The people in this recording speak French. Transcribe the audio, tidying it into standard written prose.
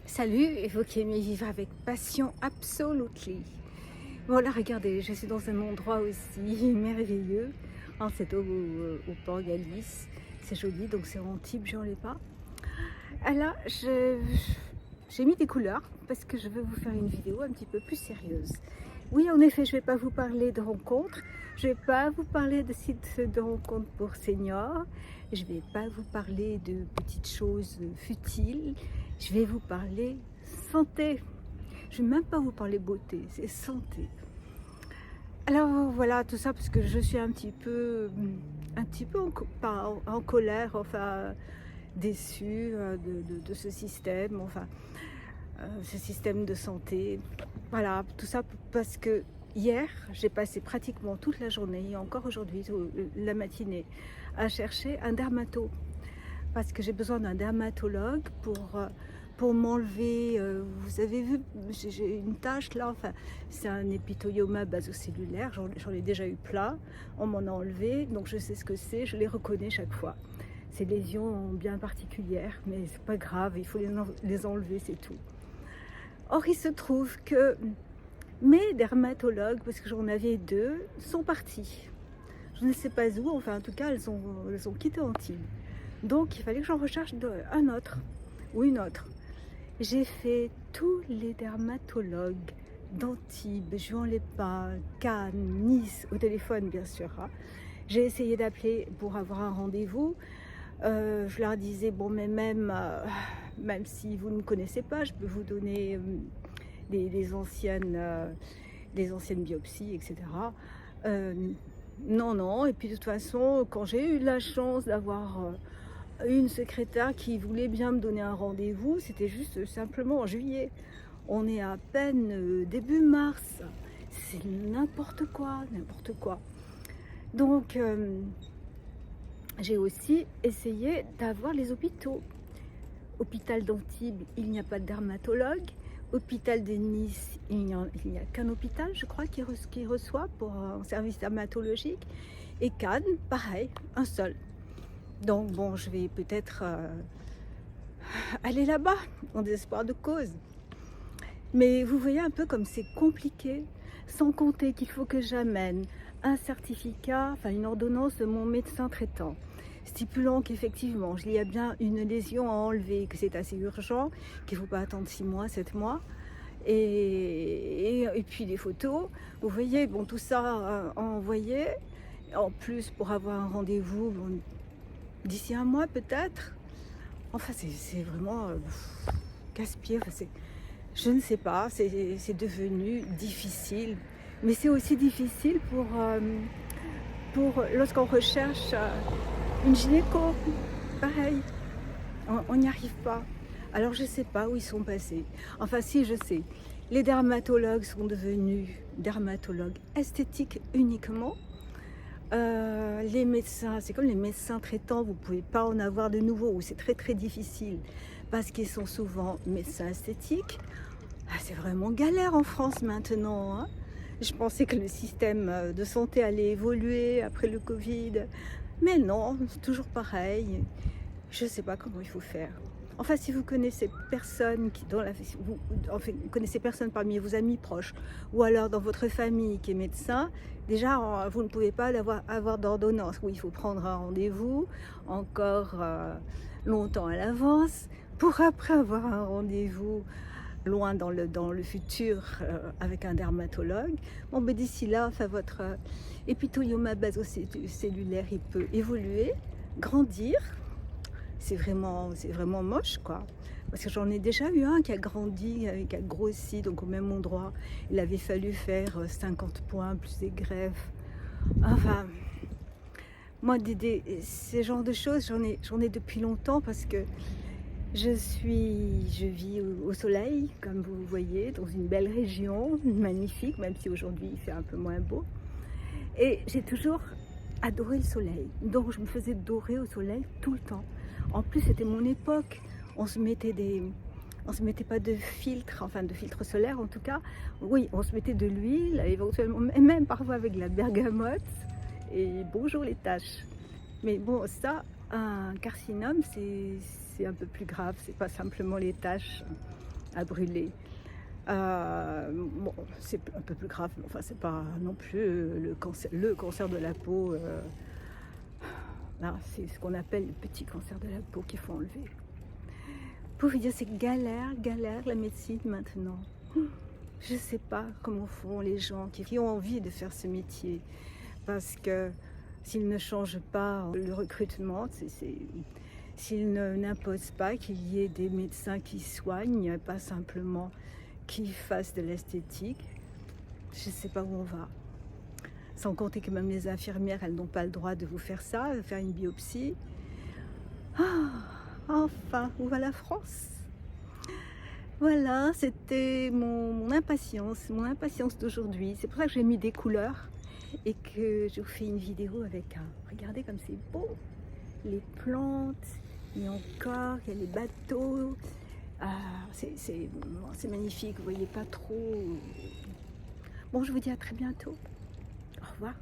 Salut, vous qui aimez vivre avec passion, absolutely. Bon là, regardez, je suis dans un endroit aussi merveilleux. Hein, c'est au Port Galice. C'est joli, donc c'est Antibes, j'en ai pas. Ah là, j'ai mis des couleurs parce que je veux vous faire une vidéo un petit peu plus sérieuse. Oui, en effet, je ne vais pas vous parler de rencontres. Je ne vais pas vous parler de sites de rencontres pour seniors. Je ne vais pas vous parler de petites choses futiles. Je vais vous parler santé. Je ne vais même pas vous parler beauté, c'est santé. Alors voilà, tout ça parce que je suis un petit peu pas en colère, enfin déçue de ce système, enfin ce système de santé. Voilà, tout ça parce que hier, j'ai passé pratiquement toute la journée, et encore aujourd'hui, la matinée, à chercher un dermato. Parce que j'ai besoin d'un dermatologue pour m'enlever, vous avez vu, j'ai une tache là, enfin, c'est un épithélioma basocellulaire, j'en ai déjà eu plein, on m'en a enlevé, donc je sais ce que c'est, je les reconnais chaque fois. Ces lésions bien particulières, mais c'est pas grave, il faut les enlever, c'est tout. Or, il se trouve que mes dermatologues, parce que j'en avais deux, sont partis. Je ne sais pas où, enfin en tout cas, elles ont quitté Antibes. Donc, il fallait que j'en recherche un autre ou une autre. J'ai fait tous les dermatologues d'Antibes, Juan-les-Pins, Cannes, Nice, au téléphone bien sûr. Hein. J'ai essayé d'appeler pour avoir un rendez-vous. Je leur disais, bon, mais même si vous ne me connaissez pas, je peux vous donner des anciennes biopsies, etc. Non. Et puis de toute façon, quand j'ai eu la chance d'avoir une secrétaire qui voulait bien me donner un rendez-vous, c'était juste simplement en juillet. On est à peine début mars. C'est n'importe quoi, n'importe quoi. Donc, j'ai aussi essayé d'avoir les hôpitaux. Hôpital d'Antibes, il n'y a pas de dermatologue. Hôpital de Nice, il n'y a qu'un hôpital, je crois, qui reçoit pour un service dermatologique. Et Cannes, pareil, un seul. Donc bon, je vais peut-être aller là-bas, en désespoir de cause. Mais vous voyez un peu comme c'est compliqué, sans compter qu'il faut que j'amène un certificat, enfin une ordonnance de mon médecin traitant, stipulant qu'effectivement, il y a bien une lésion à enlever, que c'est assez urgent, qu'il ne faut pas attendre 6 mois, 7 mois. Et puis les photos, vous voyez, bon, tout ça envoyé. En plus, pour avoir un rendez-vous, bon, d'ici un mois peut-être. Enfin, c'est vraiment casse-pied. Enfin, je ne sais pas, c'est devenu difficile. Mais c'est aussi difficile pour lorsqu'on recherche une gynéco. Pareil, on n'y arrive pas. Alors je ne sais pas où ils sont passés. Enfin si, je sais. Les dermatologues sont devenus dermatologues esthétiques uniquement. Les médecins, c'est comme les médecins traitants, vous ne pouvez pas en avoir de nouveau, ou c'est très très difficile, parce qu'ils sont souvent médecins esthétiques. Ah, c'est vraiment galère en France maintenant. Hein. Je pensais que le système de santé allait évoluer après le Covid, mais non, c'est toujours pareil. Je ne sais pas comment il faut faire. Enfin, si vous connaissez personne vous connaissez personne parmi vos amis proches, ou alors dans votre famille qui est médecin, déjà vous ne pouvez pas avoir d'ordonnance. Oui, il faut prendre un rendez-vous encore longtemps à l'avance pour après avoir un rendez-vous loin dans le futur avec un dermatologue. Bon, mais d'ici là, enfin, votre épithélioma basocellulaire, il peut évoluer, grandir. C'est vraiment moche, quoi. Parce que j'en ai déjà eu un qui a grandi, qui a grossi, donc au même endroit. Il avait fallu faire 50 points, plus des greffes. Enfin, moi, ces genres de choses, j'en ai depuis longtemps parce que je vis au soleil, comme vous voyez, dans une belle région, magnifique, même si aujourd'hui il fait un peu moins beau. Et j'ai toujours adoré le soleil. Donc je me faisais dorer au soleil tout le temps. En plus, c'était mon époque. On se mettait pas de filtre, enfin de filtre solaire en tout cas. Oui, on se mettait de l'huile, éventuellement, et même parfois avec de la bergamote. Et bonjour les taches. Mais bon, ça, un carcinome, c'est un peu plus grave. C'est pas simplement les taches. à brûler. Bon, c'est un peu plus grave, mais enfin, c'est pas non plus le cancer de la peau. Là, c'est ce qu'on appelle le petit cancer de la peau qu'il faut enlever. Pour vous dire, c'est galère la médecine maintenant. Je ne sais pas comment font les gens qui ont envie de faire ce métier. Parce que s'ils ne changent pas le recrutement, s'ils n'imposent pas qu'il y ait des médecins qui soignent, pas simplement qui fassent de l'esthétique, je ne sais pas où on va. Sans compter que même les infirmières, elles n'ont pas le droit de vous faire ça, de faire une biopsie. Ah, enfin, où va la France? Voilà, c'était mon impatience d'aujourd'hui. C'est pour ça que j'ai mis des couleurs et que je vous fais une vidéo avec regardez comme c'est beau, les plantes, et encore, il y a les bateaux. C'est magnifique, vous voyez pas trop. Bon, je vous dis à très bientôt. Au revoir.